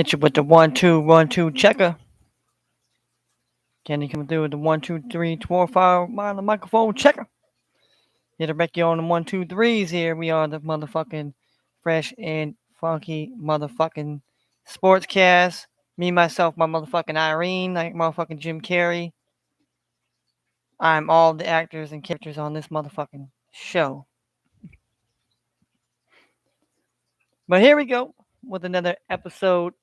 Hit you with the 1-2, 1-2 checker. Can you come through with the 1-2-3-4-5 on the microphone checker? Hit a wreck you on the 1-2-3s here. We are the motherfucking fresh and funky motherfucking sportscast. Me, myself, my motherfucking Irene, like motherfucking Jim Carrey. I'm all the actors and characters on this motherfucking show. But here we go with another episode.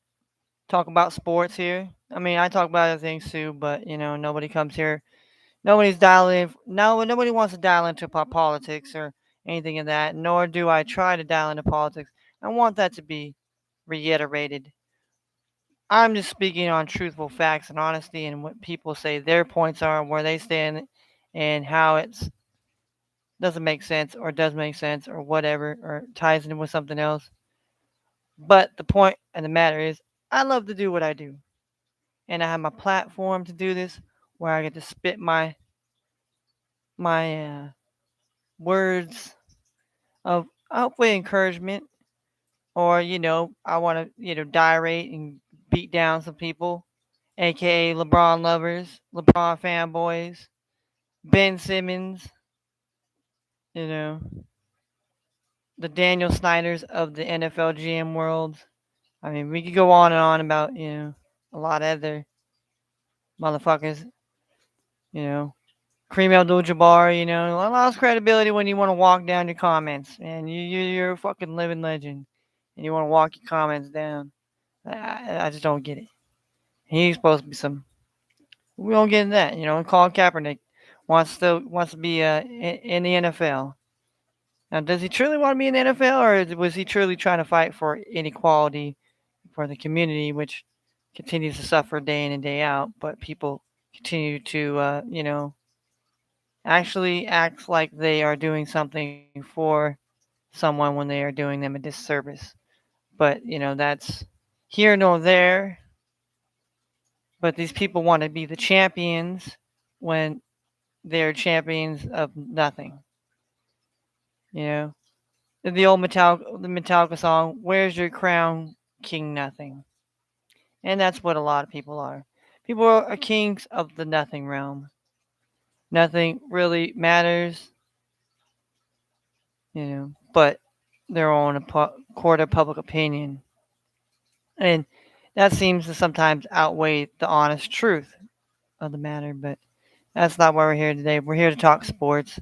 Talk about sports here. I mean, I talk about other things too, but nobody comes here. Nobody's dialing. No, nobody wants to dial into politics or anything of that. Nor do I try to dial into politics. I want that to be reiterated. I'm just speaking on truthful facts and honesty and what people say their points are, where they stand, and how it doesn't make sense or does make sense or whatever or ties in with something else. But the point and the matter is, I love to do what I do, and I have my platform to do this, where I get to spit my words of hopefully encouragement, or I want to dirate and beat down some people, aka LeBron lovers, LeBron fanboys, Ben Simmons, you know, the Daniel Snyders of the NFL GM world. I mean, we could go on and on about a lot of other motherfuckers, you know. Kareem Abdul-Jabbar, I lost credibility when you want to walk down your comments, and you're a fucking living legend, and you want to walk your comments down. I just don't get it. He's supposed to be some. We don't get that, Colin Kaepernick wants to be in the NFL. Now, does he truly want to be in the NFL, or was he truly trying to fight for inequality for the community, which continues to suffer day in and day out? But people continue to, actually act like they are doing something for someone when they are doing them a disservice. But, that's here nor there. But these people want to be the champions when they're champions of nothing. You know, the old Metallica song, "Where's your crown, King Nothing?" And that's what a lot of people are. People are kings of the nothing realm. Nothing really matters, but their own court of public opinion. And that seems to sometimes outweigh the honest truth of the matter, but that's not why we're here today. We're here to talk sports.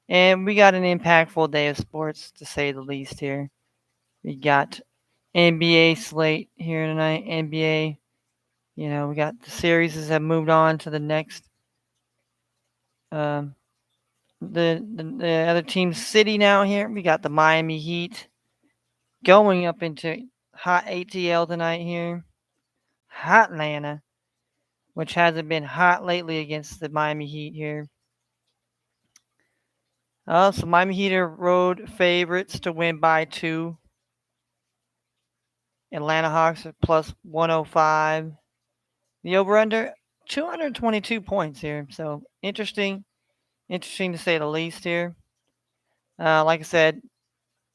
And we got an impactful day of sports, to say the least, here. We got NBA slate here tonight. NBA, we got the series that have moved on to the next. Um, the other team city now here. We got the Miami Heat going up into hot ATL tonight here. Hot Atlanta, which hasn't been hot lately against the Miami Heat here. So Miami Heat are road favorites to win by 2. Atlanta Hawks are plus 105. The over-under, 222 points here. So interesting to say the least here. Like I said,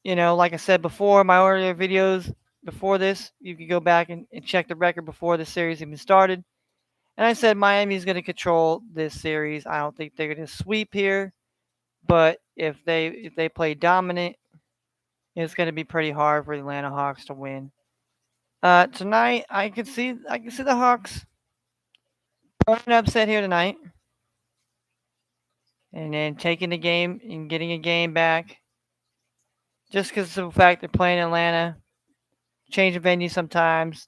like I said before, my earlier videos before this, you could go back and check the record before the series even started. And I said Miami's going to control this series. I don't think they're going to sweep here, but if they play dominant, it's going to be pretty hard for the Atlanta Hawks to win. Tonight, I can see the Hawks pulling an upset here tonight, and then taking the game and getting a game back, just because of the fact they're playing Atlanta. Change of venue sometimes,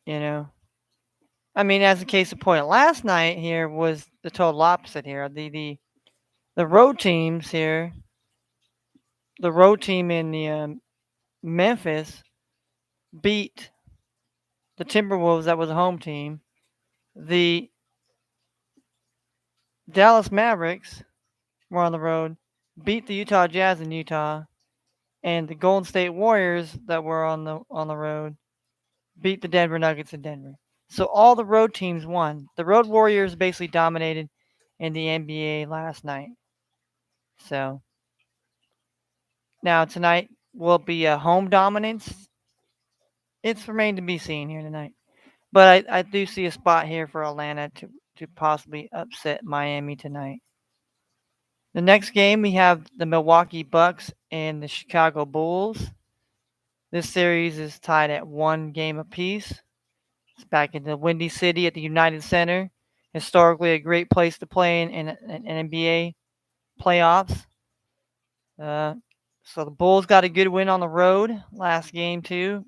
you know. I mean, as a case in point, last night here was the total opposite here. The road teams here, the road team in the Memphis beat the Timberwolves, that was a home team. The Dallas Mavericks were on the road, beat the Utah Jazz in Utah, and the Golden State Warriors that were on the road beat the Denver Nuggets in Denver. So all the road teams won. The Road Warriors basically dominated in the NBA last night. So now tonight will be a home dominance it's remained to be seen here tonight. But I do see a spot here for Atlanta to possibly upset Miami tonight. The next game we have the Milwaukee Bucks and the Chicago Bulls. This series is tied at 1 game apiece. It's back in the Windy City at the United Center. Historically, a great place to play in NBA playoffs. Uh, so the Bulls got a good win on the road last game too,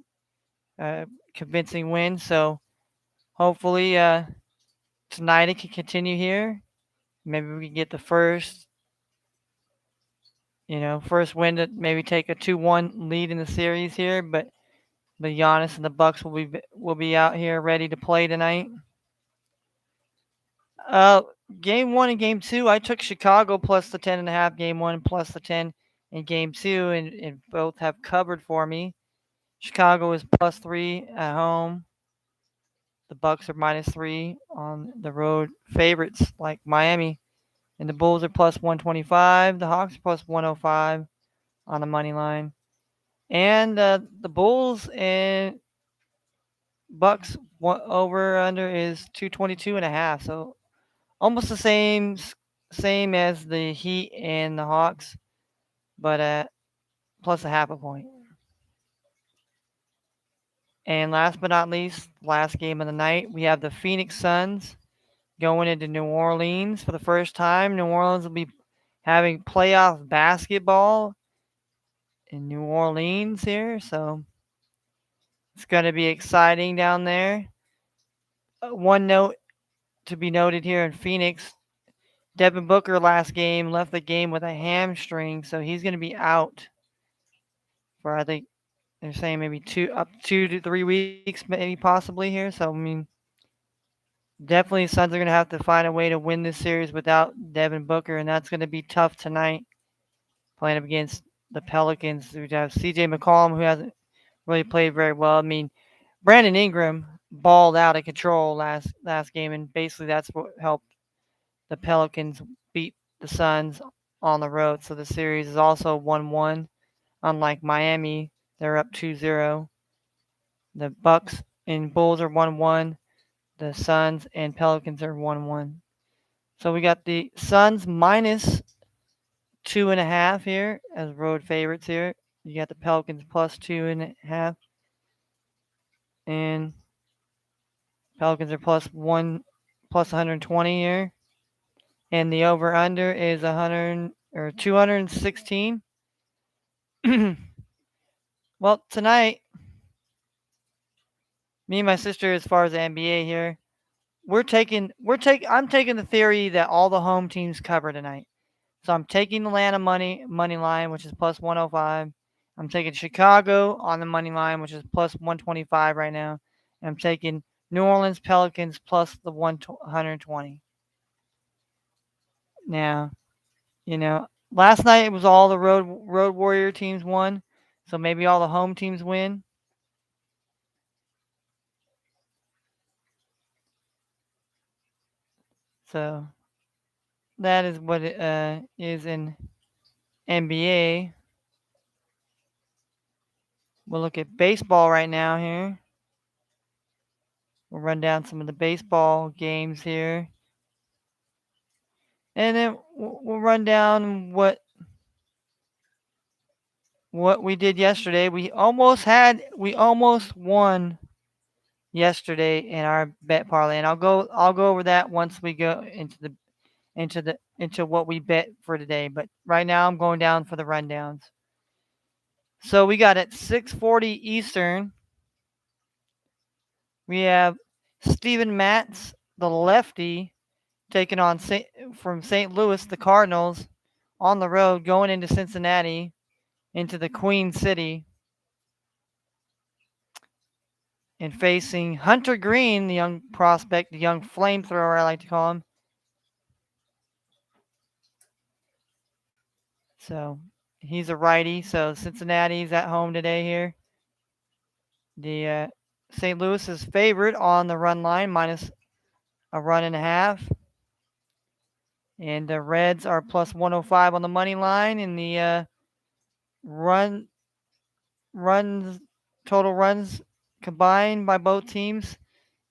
uh, convincing win. So hopefully tonight it can continue here. Maybe we can get the first win to maybe take a 2-1 lead in the series here. But Giannis and the Bucks will be out here ready to play tonight. Uh, Game one and game two, I took Chicago plus the 10.5. Game one plus the 10 in game two, and both have covered for me. Chicago is +3 at home. The Bucks are -3 on the road. Favorites like Miami, and the Bulls are +125. The Hawks are +105 on the money line, and the Bulls and Bucks over under is 222.5. So almost the same as the Heat and the Hawks, but plus a half a point. And last but not least, last game of the night, we have the Phoenix Suns going into New Orleans for the first time. New Orleans will be having playoff basketball in New Orleans here, so it's going to be exciting down there. One note to be noted here in Phoenix, Devin Booker last game left the game with a hamstring, so he's going to be out for, I think they're saying maybe 2 to 3 weeks, maybe possibly here. So I mean, definitely Suns are going to have to find a way to win this series without Devin Booker, and that's going to be tough tonight, playing up against the Pelicans. We have C.J. McCollum, who hasn't really played very well. I mean, Brandon Ingram balled out of control last game, and basically that's what helped the Pelicans beat the Suns on the road. So the series is also 1-1. Unlike Miami, they're up 2-0. The Bucks and Bulls are 1-1. The Suns and Pelicans are 1-1. So we got the Suns -2.5 here as road favorites here. You got the Pelicans +2.5. And Pelicans are +120 here. And the over under is 100 or 216. Well, tonight, me and my sister, as far as the NBA here, I'm taking the theory that all the home teams cover tonight. So I'm taking Atlanta money line, which is +105. I'm taking Chicago on the money line, which is +125 right now. And I'm taking New Orleans Pelicans plus the 120. Now, last night it was all the road warrior teams won, so maybe all the home teams win. So that is what it is in NBA. We'll look at baseball right now here. We'll run down some of the baseball games here. And then we'll run down what we did yesterday. We almost won yesterday in our bet parlay, and I'll go over that once we go into what we bet for today. But right now I'm going down for the rundowns. So we got at 6:40 Eastern. We have Steven Matz, the lefty, taking on from St. Louis, the Cardinals, on the road going into Cincinnati, into the Queen City, and facing Hunter Green, the young prospect, the young flamethrower, I like to call him. So he's a righty. So Cincinnati's at home today here. The St. Louis is favored on the run line, -1.5. And the Reds are +105 on the money line, and the runs total runs combined by both teams.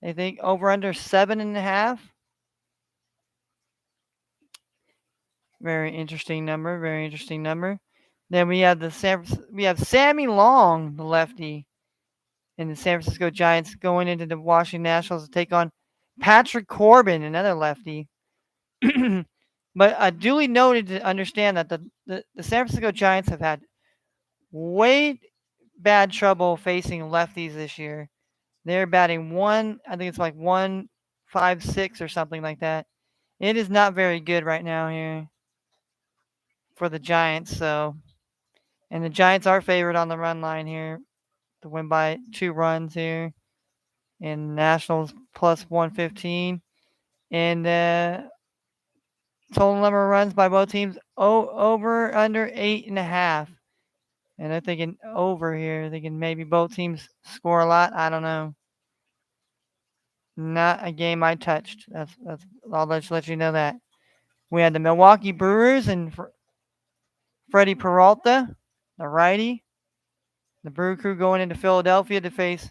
I think over under 7.5. Very interesting number. Very interesting number. Then we have we have Sammy Long, the lefty, and the San Francisco Giants going into the Washington Nationals to take on Patrick Corbin, another lefty. But duly noted to understand that the San Francisco Giants have had way bad trouble facing lefties this year. They're batting I think it's like 156 or something like that. It is not very good right now here for the Giants. And the Giants are favored on the run line here to win by 2 runs here. And Nationals plus 115. And total number of runs by both teams over under 8.5. And they're thinking over here. Thinking maybe both teams score a lot. I don't know. Not a game I touched. That's. I'll let you know that. We had the Milwaukee Brewers and Freddie Peralta, the righty. The Brew Crew going into Philadelphia to face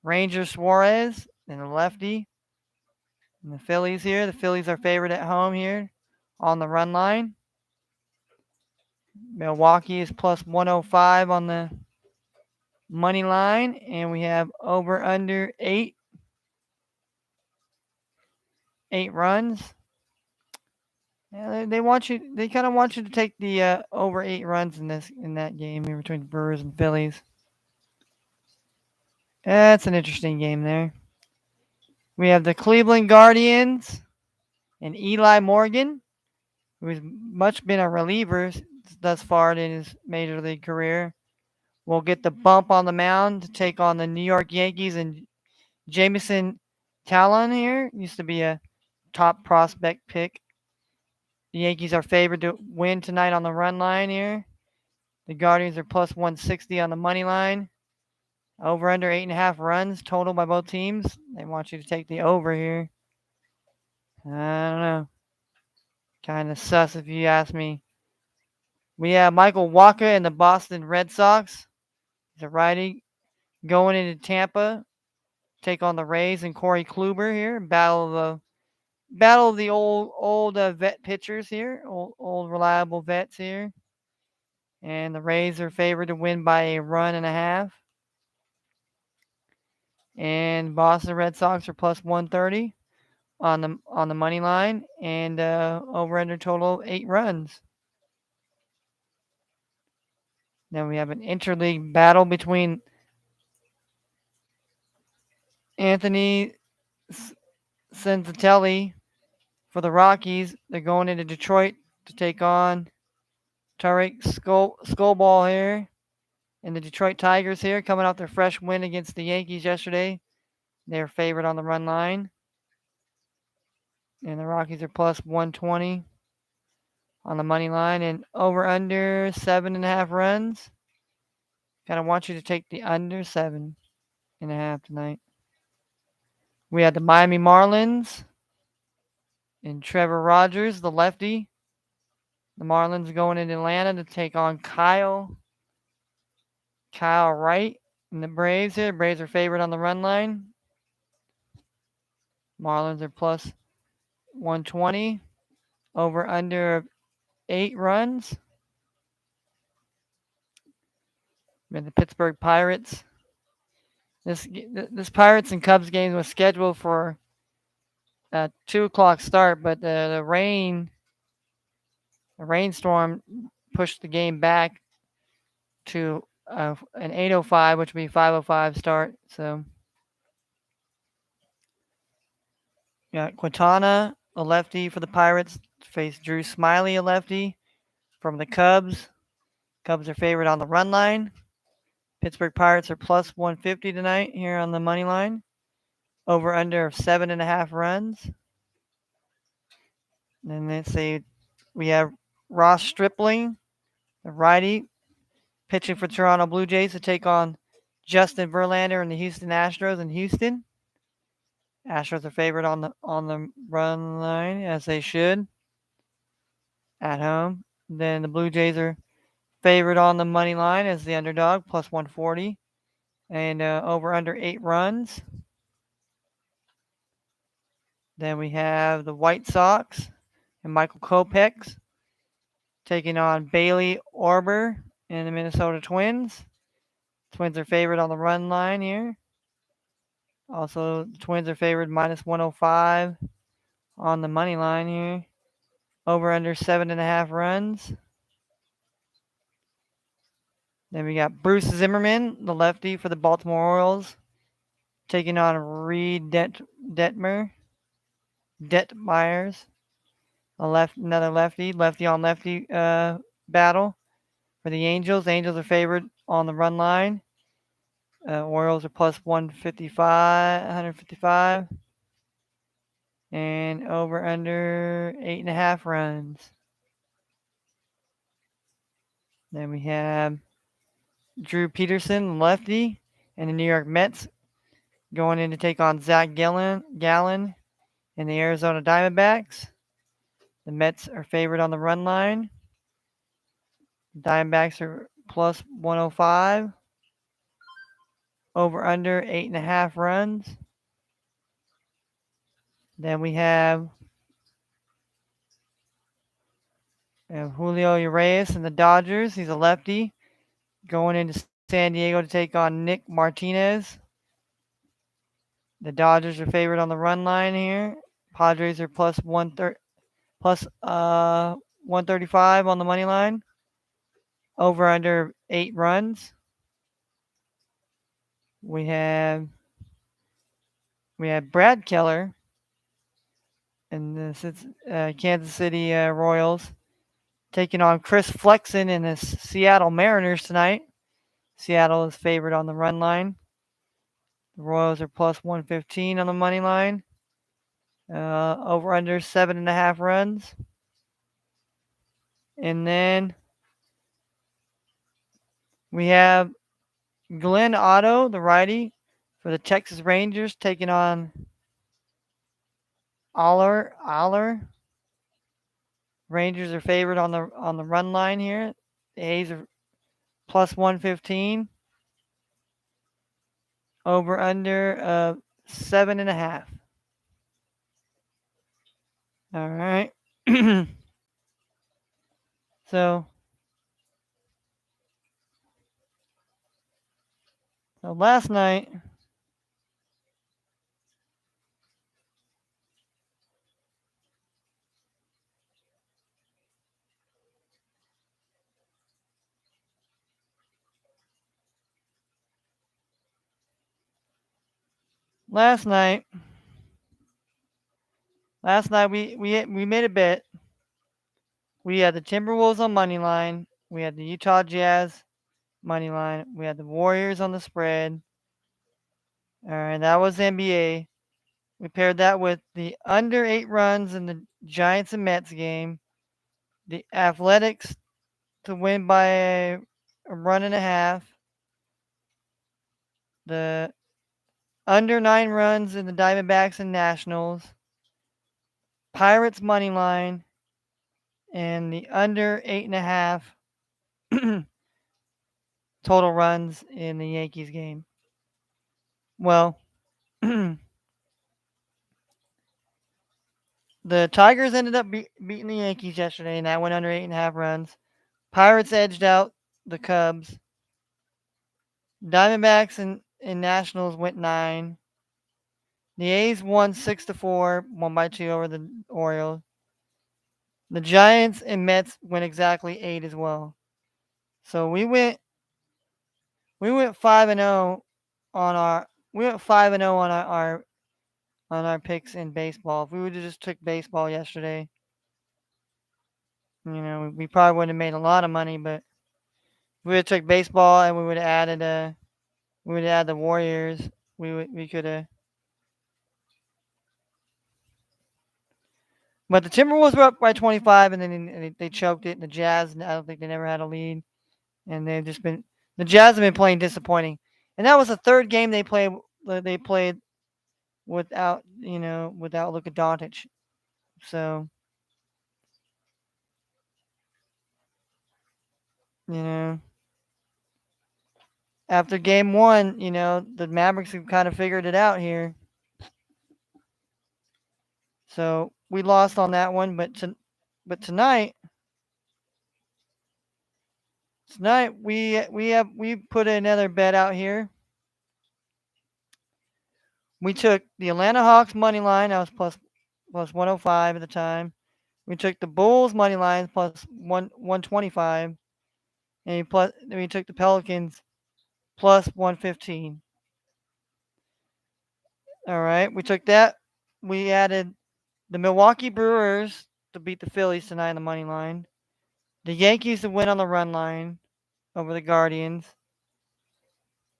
Ranger Suarez and the lefty. And the Phillies here. The Phillies are favored at home here on the run line. Milwaukee is plus 105 on the money line, and we have over under 8 runs. Yeah, they want you. They kind of want you to take the over 8 runs in that game here between the Brewers and Phillies. That's an interesting game there. We have the Cleveland Guardians and Eli Morgan, who's much been a reliever thus far in his major league career, will get the bump on the mound to take on the New York Yankees. And Jameson Talon here used to be a top prospect pick. The Yankees are favored to win tonight on the run line here. The Guardians are plus 160 on the money line. Over under 8.5 runs total by both teams. They want you to take the over here. I don't know. Kind of sus if you ask me. We have Michael Wacha and the Boston Red Sox. He's a righty going into Tampa. Take on the Rays and Corey Kluber here. Battle of the old vet pitchers here. Old reliable vets here. And the Rays are favored to win by a run and a half. And Boston Red Sox are plus 130 on the money line, and over under total of 8 runs. Then we have an interleague battle between Anthony Senzatelli for the Rockies. They're going into Detroit to take on Tarek Skullball here. And the Detroit Tigers here coming off their fresh win against the Yankees yesterday. They're favored on the run line. And the Rockies are plus 120 on the money line and over under 7.5 runs. Kind of want you to take the under 7.5 tonight. We had the Miami Marlins and Trevor Rogers, the lefty. The Marlins going in Atlanta to take on Kyle Wright and the Braves here. The Braves are favored on the run line. Marlins are plus 120. Over under 8 runs. We had the Pittsburgh Pirates. This Pirates and Cubs game was scheduled for a 2 o'clock start, but the rainstorm pushed the game back to an 8:05, which would be 5:05 start. So, Quintana, a lefty for the Pirates, face Drew Smiley, a lefty from the Cubs. Cubs are favored on the run line. Pittsburgh Pirates are plus 150 tonight here on the money line. Over under 7.5 runs. And let's see, we have Ross Stripling, the righty, pitching for Toronto Blue Jays to take on Justin Verlander and the Houston Astros in Houston. Astros are favored on the run line, as they should, at home. Then the Blue Jays are favored on the money line as the underdog, plus 140. and over under 8 runs. Then we have the White Sox and Michael Kopech's taking on Bailey Orber and the Minnesota Twins. Twins are favored on the run line here. Also, the Twins are favored minus 105 on the money line here. Over under 7.5 runs. Then we got Bruce Zimmerman, the lefty for the Baltimore Orioles, taking on Reed Detmeyers, another lefty on lefty battle for the Angels. The Angels are favored on the run line. Orioles are plus 155, and over under 8.5 runs. Then we have Drew Peterson, lefty, and the New York Mets going in to take on Zach Gallen and the Arizona Diamondbacks. The Mets are favored on the run line. The Diamondbacks are plus 105. Over under 8.5 runs. Then we have Julio Urias and the Dodgers. He's a lefty going into San Diego to take on Nick Martinez. The Dodgers are favored on the run line here. Padres are plus 135 on the money line. Over under 8 runs. We have Brad Keller and the Kansas City Royals taking on Chris Flexen and the Seattle Mariners tonight. Seattle is favored on the run line. The Royals are plus 115 on the money line. Over under 7.5 runs. And then we have Glenn Otto, the righty for the Texas Rangers, taking on Aller. Rangers are favored on the run line here. The A's are plus 115. Over under 7.5. All right. so so last night we made a bet. We had the Timberwolves on money line. We had the Utah Jazz money line. We had the Warriors on the spread. All right, that was NBA. We paired that with the under 8 runs in the Giants and Mets game, the Athletics to win by a run and a half, the under 9 runs in the Diamondbacks and Nationals, Pirates money line, and the under 8.5 total runs in the Yankees game. Well, the Tigers ended up beating the Yankees yesterday, and that went under 8.5 runs. Pirates edged out the Cubs. Diamondbacks and Nationals went 9. The A's won 6-4, 1-2 over the Orioles. The Giants and Mets went exactly 8 as well. So we went 5-0 on our on our picks in baseball. If we would have just took baseball yesterday, we probably wouldn't have made a lot of money, but if we would have took baseball and we would have added the Warriors, we could have. But the Timberwolves were up by 25, and then they choked it. And the Jazz, I don't think they never had a lead, and the Jazz have been playing disappointing. And that was the third game they played. They played without Luka Doncic. So you know, after game one, the Mavericks have kind of figured it out here. So we lost on that one, but tonight we put another bet out here. We took the Atlanta Hawks money line. That was plus 105 at the time. We took the Bulls money line plus 125, and we took the Pelicans plus 115. All right, we took that. We added the Milwaukee Brewers to beat the Phillies tonight on the money line. The Yankees to win on the run line over the Guardians.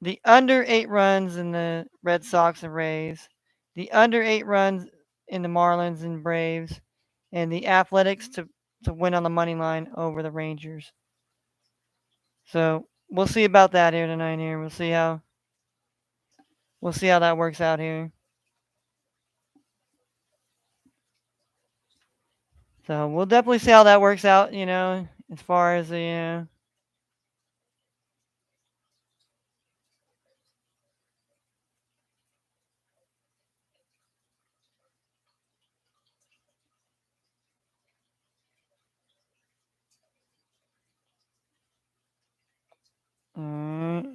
The under 8 runs in the Red Sox and Rays. The under 8 runs in the Marlins and Braves. And the Athletics to win on the money line over the Rangers. So we'll see about that here tonight. Here we'll see how that works out here. So we'll definitely see how that works out. As far as the all right.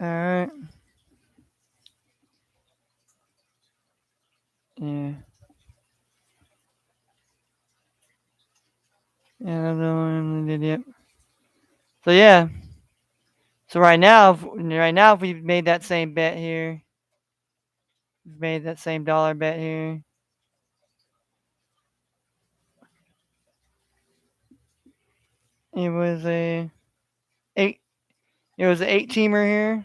All right. Yeah. Yeah, that's the one we did. Yep. So yeah. So right now, if we made that same bet here, we've made that same dollar bet here. It was a eight. It was an 8 teamer here.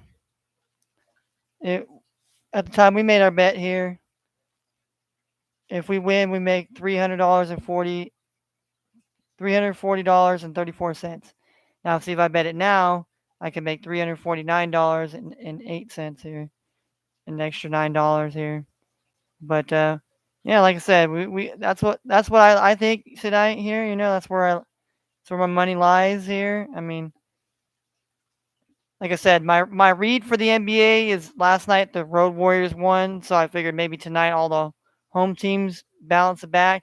It At the time we made our bet here. If we win, we make $340.34. Now, see if I bet it now, I can make $349.08 here, an extra $9 here. But yeah, like I said, we that's what I think tonight here. That's where my money lies here. I mean, like I said, my read for the NBA is last night the Road Warriors won, so I figured maybe tonight all the home teams balance it back.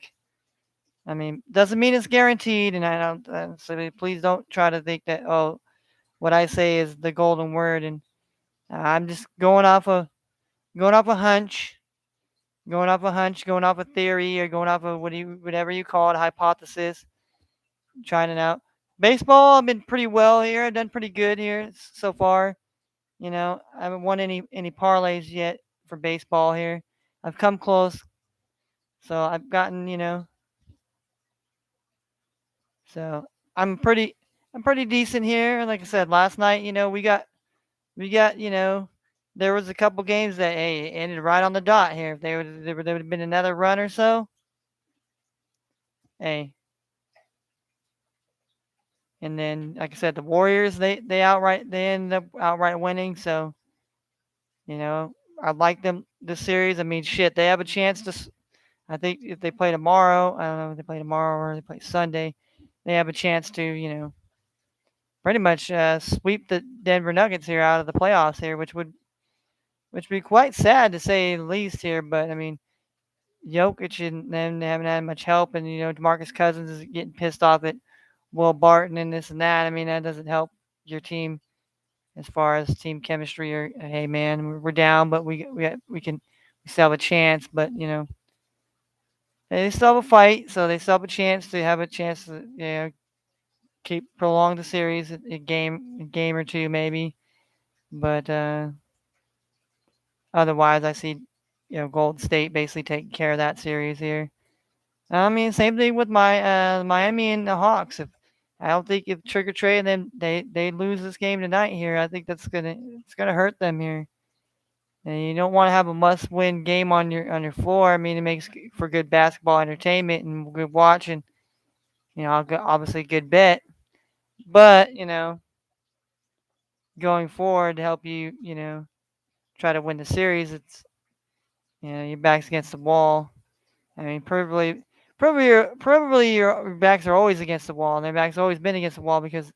I mean, doesn't mean it's guaranteed, and I don't. So please don't try to think that what I say is the golden word, and I'm just going off a hunch, going off a theory, or going off of whatever you call it, hypothesis, trying it out. Baseball, I've been pretty well here. I've done pretty good here so far. I haven't won any parlays yet for baseball here. I've come close, so I've gotten. So I'm pretty decent here. Like I said, last night, we got, there was a couple games that ended right on the dot here. If there would have been another run or so, hey. And then, like I said, the Warriors they ended up outright winning. So you know, I like them this series. I mean, shit, they have a chance to. I think if they play tomorrow, I don't know if they play tomorrow or they play Sunday, they have a chance to, pretty much sweep the Denver Nuggets here out of the playoffs here, which would be quite sad to say the least here. But I mean, Jokic and them they haven't had much help, and DeMarcus Cousins is getting pissed off at Will Barton and this and that. I mean, that doesn't help your team as far as team chemistry. Or hey, man, we're down, but we still have a chance. But they still have a fight, so they still have a chance to keep prolong the series a game or two maybe. But otherwise, I see Golden State basically taking care of that series here. I mean, same thing with my Miami and the Hawks. I don't think if Trigger Trey and them they lose this game tonight here, I think it's gonna hurt them here. And you don't want to have a must-win game on your floor. I mean, it makes for good basketball entertainment and good watching. Obviously good bet. But going forward to help you, try to win the series. It's your back's against the wall. I mean, probably your backs are always against the wall, and their backs always been against the wall because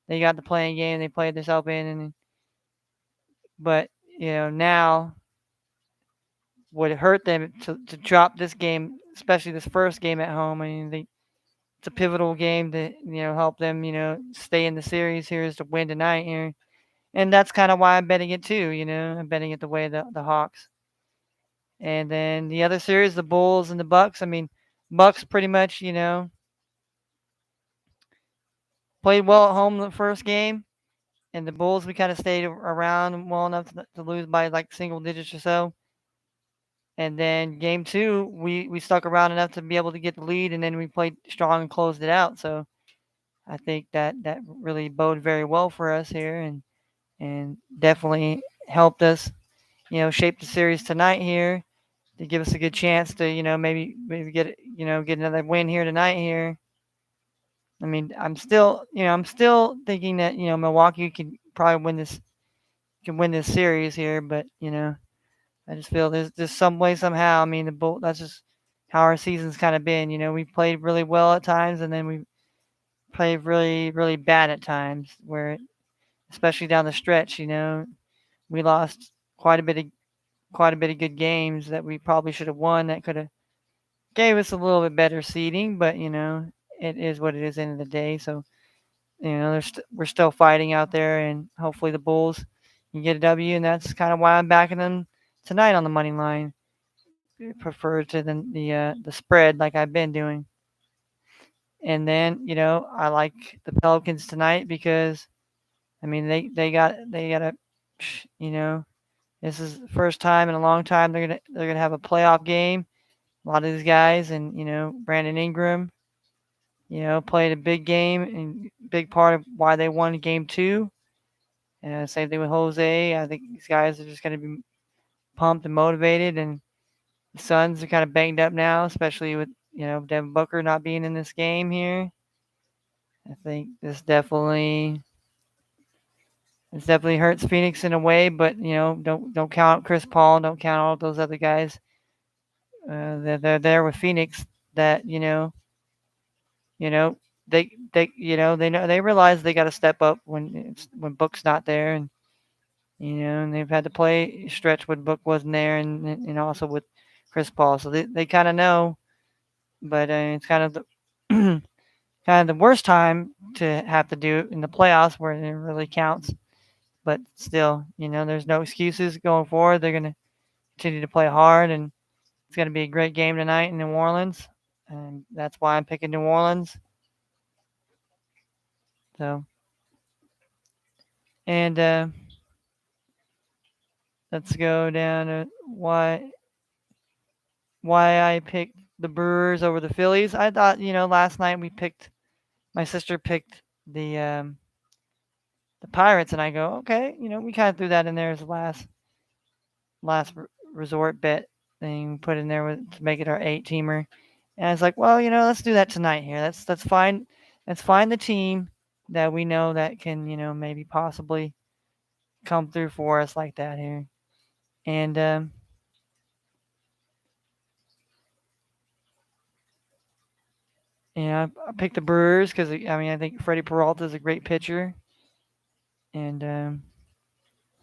they got the playing game, they played this up in, and but now would it hurt them to drop this game, especially this first game at home. I mean, it's a pivotal game to help them stay in the series here is to win tonight here, and that's kind of why I'm betting it too. I'm betting it the way the Hawks. And then the other series, the Bulls and the Bucks. I mean, Bucks pretty much played well at home the first game, and the Bulls we kind of stayed around well enough to lose by like single digits or so. And then game two, we stuck around enough to be able to get the lead, and then we played strong and closed it out. So I think that really boded very well for us here, and definitely helped us, shape the series tonight here to give us a good chance to, maybe get another win here tonight here. I mean, I'm still thinking that Milwaukee can win this series here, but I just feel there's just some way somehow. I mean, that's just how our season's kind of been. We played really well at times, and then we played really really bad at times. Especially down the stretch, we lost quite a bit of good games that we probably should have won. That could have gave us a little bit better seeding, but it is what it is. End of the day, so we're still fighting out there, and hopefully the Bulls can get a W, and that's kind of why I'm backing them tonight on the money line. Prefer to the spread like I've been doing. And then I like the Pelicans tonight because I mean they got a you know this is the first time in a long time they're gonna have a playoff game. A lot of these guys and Brandon Ingram played a big game and big part of why they won game two. And same thing with Jose. I think these guys are just gonna be pumped and motivated, and the Suns are kind of banged up now, especially with Devin Booker not being in this game here. I think this definitely hurts Phoenix in a way, but don't count Chris Paul, don't count all those other guys. They're there with Phoenix that you know they realize they got to step up when Book's not there, and they've had to play stretch when Book wasn't there, and also with Chris Paul, so they kind of know. But it's kind of the kind of the worst time to have to do it in the playoffs where it really counts. But still, there's no excuses going forward. They're going to continue to play hard, and it's going to be a great game tonight in New Orleans. And that's why I'm picking New Orleans. So, and let's go down to why I picked the Brewers over the Phillies. I thought, last night my sister picked the Pirates, and I go, okay, we kind of threw that in there as a last resort bet thing, put in there to make it our 8-teamer. And I was like, well, let's do that tonight here. Let's find the team that we know that can, maybe possibly come through for us like that here. And I picked the Brewers because I think Freddie Peralta is a great pitcher, and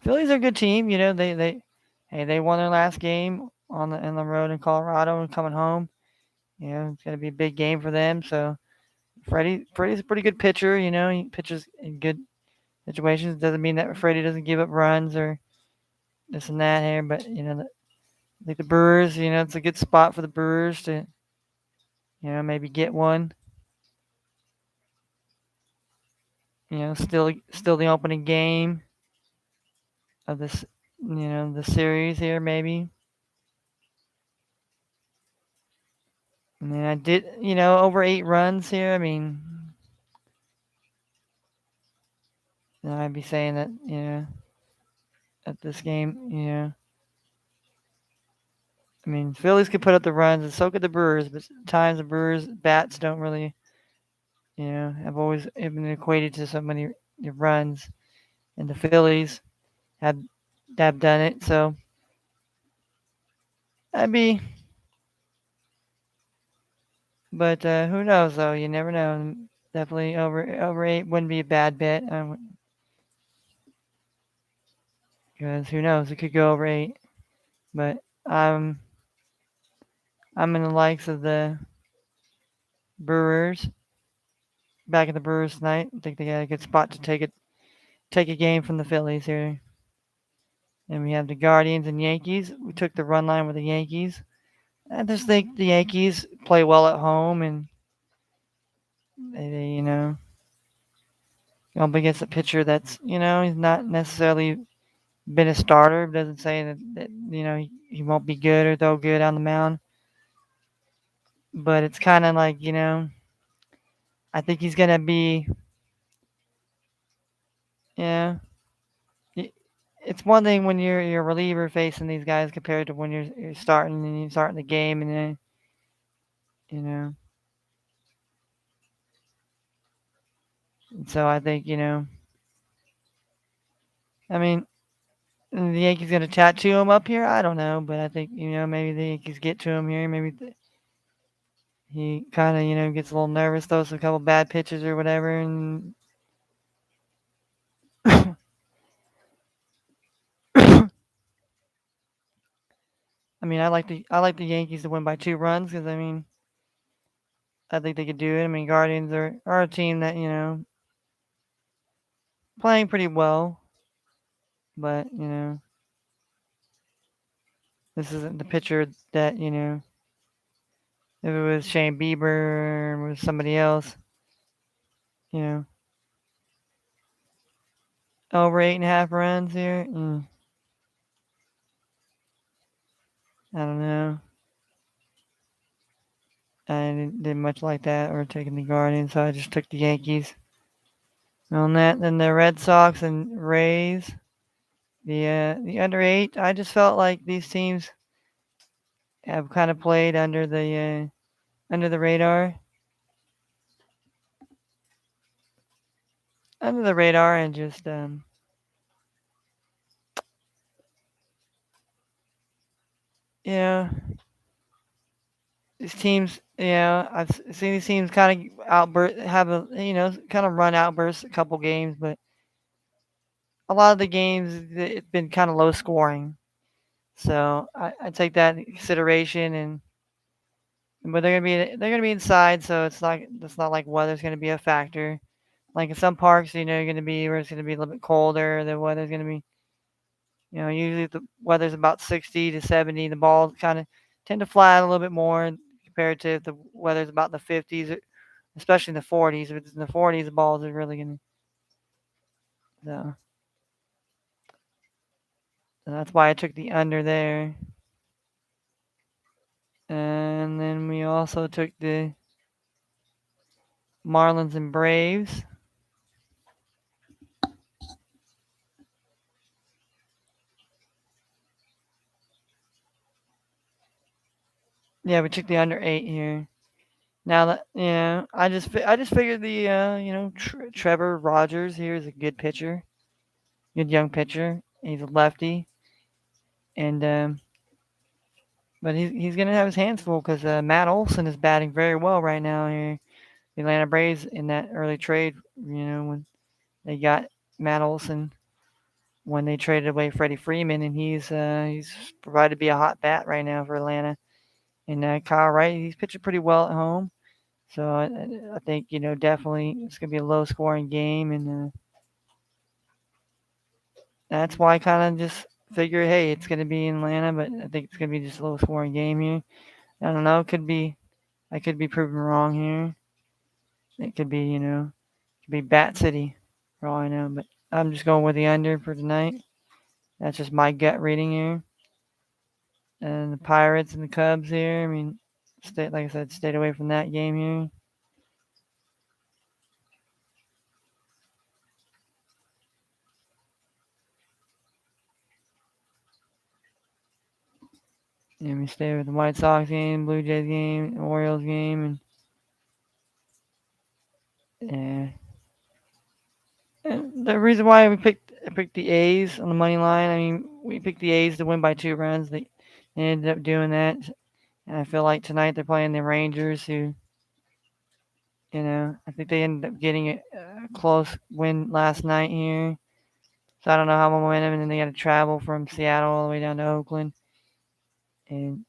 Phillies are a good team. They won their last game on the road in Colorado and coming home. It's gonna be a big game for them. So Freddie's a pretty good pitcher. He pitches in good situations. Doesn't mean that Freddie doesn't give up runs or this and that here, but I think the Brewers. It's a good spot for the Brewers to maybe get one. Still the opening game of this the series here maybe. And then I did over 8 runs here. I mean, I'd be saying that at this game I mean, Phillies could put up the runs, and so could the Brewers. But sometimes the Brewers bats don't really, have always been equated to so many runs. and the Phillies have done it. So that'd be, but who knows though? You never know. Definitely over 8 wouldn't be a bad bet. Because who knows? It could go over 8. But I'm in the likes of the Brewers. Back at the Brewers tonight. I think they got a good spot to take a game from the Phillies here. And we have the Guardians and Yankees. We took the run line with the Yankees. I just think the Yankees play well at home, and they go up against a pitcher that's, he's not necessarily been a starter. Doesn't say that he won't be good or throw good on the mound. But it's kind of like, I think he's going to be, yeah. It's one thing when you're a reliever facing these guys compared to when you're starting and you're starting the game and then, you know. And so I think, I mean, the Yankees going to tattoo him up here? I don't know, but I think, maybe the Yankees get to him here. Maybe he kind of, gets a little nervous, throws a couple bad pitches or whatever. And I mean, I like the Yankees to win by 2 runs because, I mean, I think they could do it. I mean, Guardians are a team that, playing pretty well, but, this isn't the pitcher that, if it was Shane Bieber or it was somebody else, you know, over 8.5 runs here. I don't know. I didn't much like that or taking the Guardians, so I just took the Yankees on that. Then the Red Sox and Rays, the under 8. I just felt like these teams have kind of played under the radar, and just yeah. These teams, I've seen these teams kind of outburst, have a, kind of run outbursts a couple games, but a lot of the games it's been kind of low scoring. So I take that into consideration, but they're gonna be inside, so it's not like weather's gonna be a factor. Like in some parks, you're gonna be where it's gonna be a little bit colder. The weather's gonna be, usually the weather's about 60 to 70. The balls kind of tend to fly out a little bit more compared to if the weather's about the 50s, especially in the 40s. If it's in the 40s, the balls are really gonna. So, so that's why I took the under there. And then we also took the Marlins and Braves. Yeah, we took the under 8 here. Now that I just figured the Trevor Rogers here is a good pitcher, good young pitcher. He's a lefty, and but he's gonna have his hands full because Matt Olson is batting very well right now here. The Atlanta Braves in that early trade, when they got Matt Olson when they traded away Freddie Freeman, and he's provided to be a hot bat right now for Atlanta. And Kyle Wright, he's pitching pretty well at home. So I think definitely it's gonna be a low scoring game, and that's why I kind of just figure, hey, it's gonna be in Atlanta, but I think it's gonna be just a low scoring game here. I don't know. I could be proven wrong here. It could be Bat City for all I know. But I'm just going with the under for tonight. That's just my gut reading here. And the Pirates and the Cubs here. I mean, like I said, stayed away from that game here. And we stay with the White Sox game, Blue Jays game, Orioles game, and yeah. And the reason why we picked picked the A's on the money line. I mean, we picked the A's to win by 2 runs. They ended up doing that, and I feel like tonight they're playing the Rangers, who, I think they ended up getting a close win last night here. So I don't know how momentum, and then they got to travel from Seattle all the way down to Oakland, and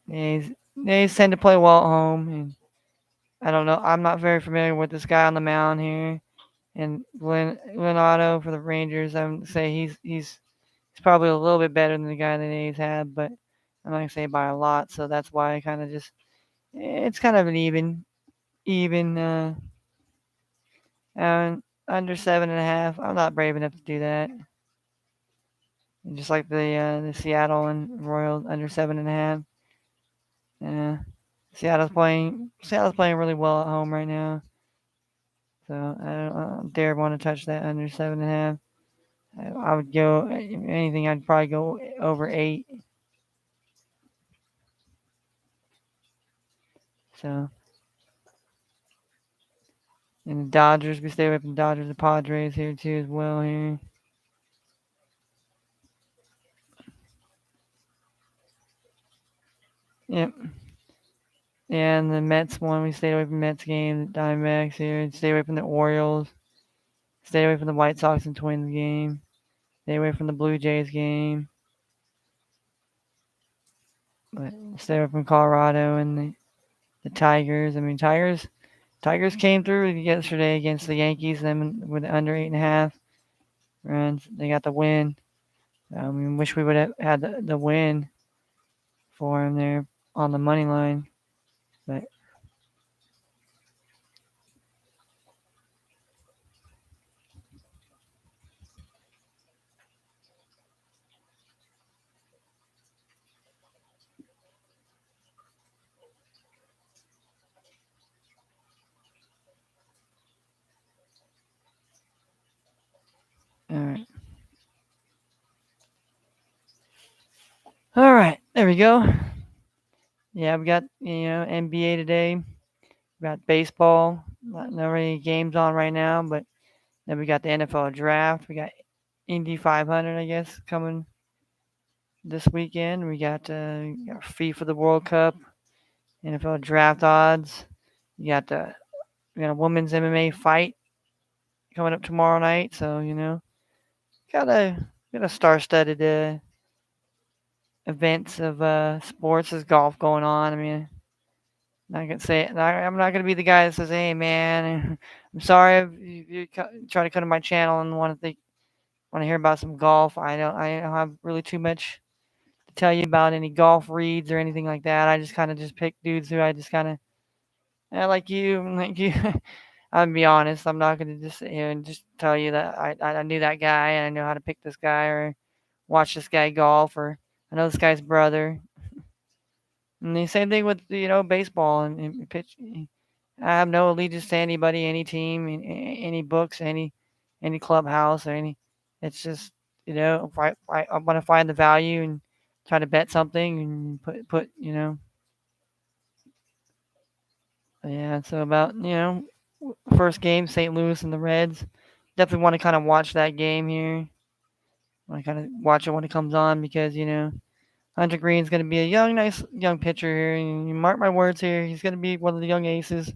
they tend to play well at home, and I don't know. I'm not very familiar with this guy on the mound here, and Glenn Otto for the Rangers. I would say he's probably a little bit better than the guy that the A's have, but I'm not gonna say by a lot. So that's why I kind of just it's kind of an even under 7.5. I'm not brave enough to do that. And just like the Seattle and Royals under 7.5. Yeah, Seattle's playing really well at home right now. So I don't dare want to touch that under 7.5. I would go if anything. I'd probably go over 8. So and the Dodgers, we stay away from the Dodgers. The Padres here too as well here. Yep. And the Mets one, we stayed away from the Mets game. The Diamondbacks here. Stay away from the Orioles. Stay away from the White Sox and Twins game. Stay away from the Blue Jays game. But stay away from Colorado and the Tigers. I mean, Tigers came through yesterday against the Yankees. Them with under 8.5 runs. They got the win. I mean, wish we would have had the win for them there on the money line. But all right. All right, there we go. Yeah, we got NBA today. We got baseball. Not really games on right now, but then we got the NFL draft. We got Indy 500, I guess, coming this weekend. We got FIFA the World Cup, NFL draft odds. We got a women's MMA fight coming up tomorrow night. So got a star-studded events of sports. There's golf going on. I mean, not gonna say it. I'm not gonna be the guy that says, "Hey, man, I'm sorry if you try to come to my channel and want to hear about some golf." I don't have really too much to tell you about any golf reads or anything like that. I just kind of just pick dudes who I just kind of like you, like you. I'm gonna be honest. I'm not gonna just sit here and just tell you that I knew that guy and I know how to pick this guy or watch this guy golf or I know this guy's brother. And the same thing with baseball and pitch. I have no allegiance to anybody, any team, any books, any clubhouse or any. It's just if I want to find the value and try to bet something and put yeah. So about first game, St. Louis and the Reds. Definitely want to kind of watch that game here. Want to kind of watch it when it comes on because Hunter Green's going to be a nice young pitcher here. And you mark my words here, he's going to be one of the young aces.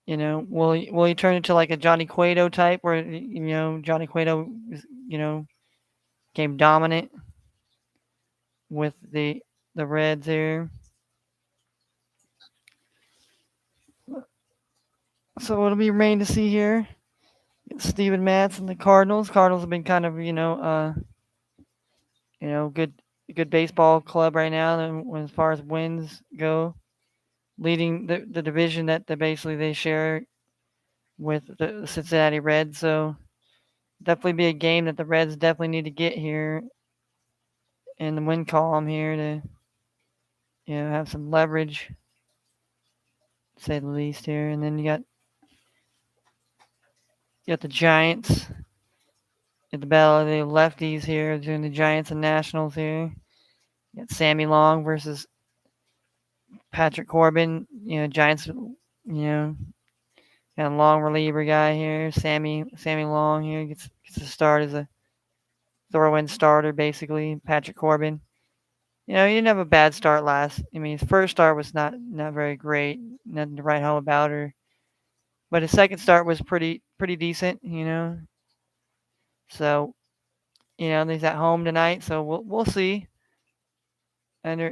Will he turn into like a Johnny Cueto type, where Johnny Cueto, became dominant with the Reds here. So it'll be remain to see here. Steven Matz and the Cardinals. Cardinals have been kind of good baseball club right now. And as far as wins go, leading the division that basically they share with the Cincinnati Reds. So definitely be a game that the Reds definitely need to get here in the win column here to have some leverage, to say the least here. And then you got the Giants at the battle of the lefties here between the Giants and Nationals here. You got Sammy Long versus Patrick Corbin. Giants You know, got a long reliever guy here, Sammy Long here gets to start as a throw-in starter basically. Patrick Corbin. You know, he didn't have a bad start last. I mean, his first start was not very great, nothing to write home about, or but his second start was pretty decent. You know, so you know he's at home tonight, so we'll see. Under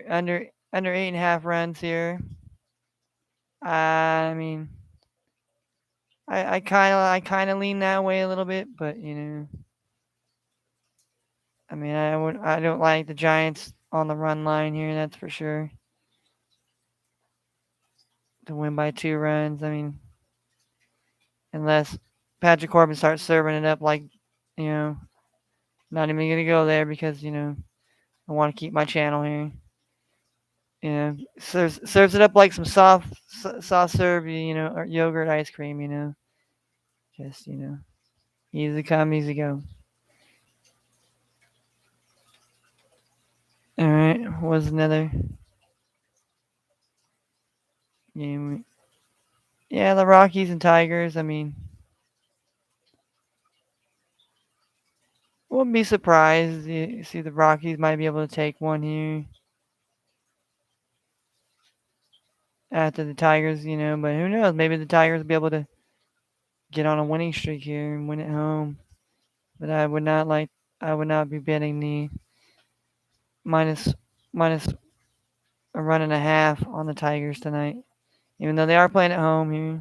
8.5 runs here. I mean, I kind of lean that way a little bit, but you know, I mean, I don't like the Giants on the run line here. That's for sure. To win by 2 runs, I mean, unless Patrick Corbin starts serving it up like, you know, not even gonna go there because you know I want to keep my channel here. You know, serves it up like some soft serve, you know, or yogurt ice cream. You know, just you know, easy come, easy go. All right, was another game. Yeah, the Rockies and Tigers. I mean, wouldn't be surprised. You see, the Rockies might be able to take one here after the Tigers. You know, but who knows? Maybe the Tigers will be able to get on a winning streak here and win at home. But I would not be betting the minus minus a run and a half on the Tigers tonight, even though they are playing at home here.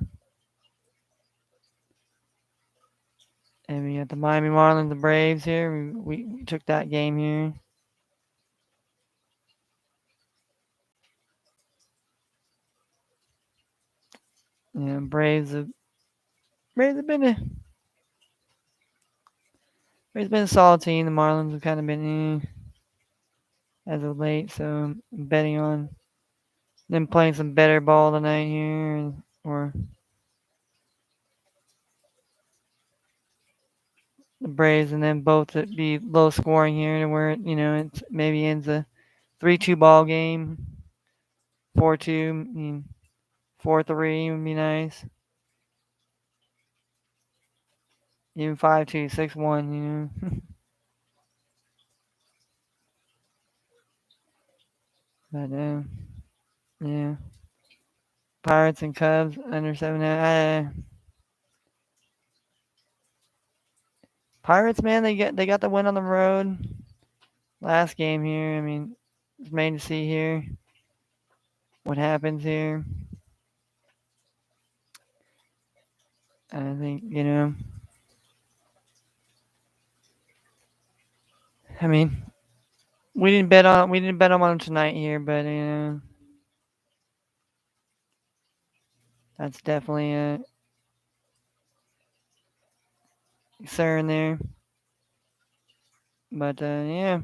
And we got the Miami Marlins, the Braves here. We took that game here. Yeah, Braves have been a solid team. The Marlins have kind of been as of late, so I'm betting on them playing some better ball tonight here, or the Braves, and then both it be low scoring here, to where you know it maybe ends a 3-2 ball game, 4-2, I mean 4-3 would be nice. Even 5-2, 6-1, you know. But yeah, Pirates and Cubs under 7. Pirates, man, they got the win on the road last game here. I mean, it's made to see here what happens here. I think you know. I mean, we didn't bet on them tonight here, but you know that's definitely a concern there. But yeah,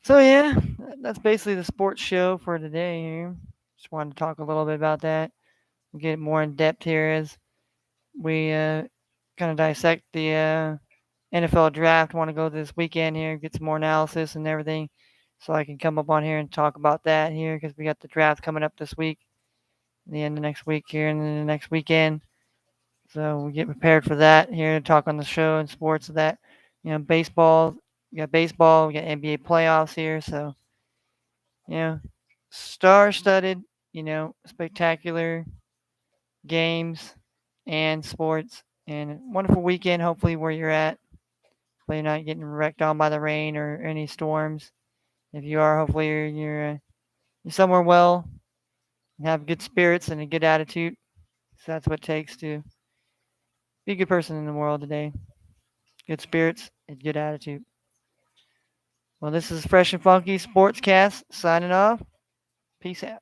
so yeah, that's basically the sports show for today here. Just wanted to talk a little bit about that. We'll get more in depth here as we kind of dissect the NFL draft. Want to go this weekend here, get some more analysis and everything, so I can come up on here and talk about that here because we got the draft coming up this week, the end of next week here, and then the next weekend. So we get prepared for that here to talk on the show and sports of that. You know, baseball, we got NBA playoffs here, so you know, star-studded, you know, spectacular games and sports, and wonderful weekend. Hopefully, where you're at, hopefully you're not getting wrecked on by the rain or any storms. If you are, hopefully you're somewhere well, and have good spirits and a good attitude. So that's what it takes to be a good person in the world today. Good spirits and good attitude. Well, this is Fresh and Funky Sportscast signing off. Peace out.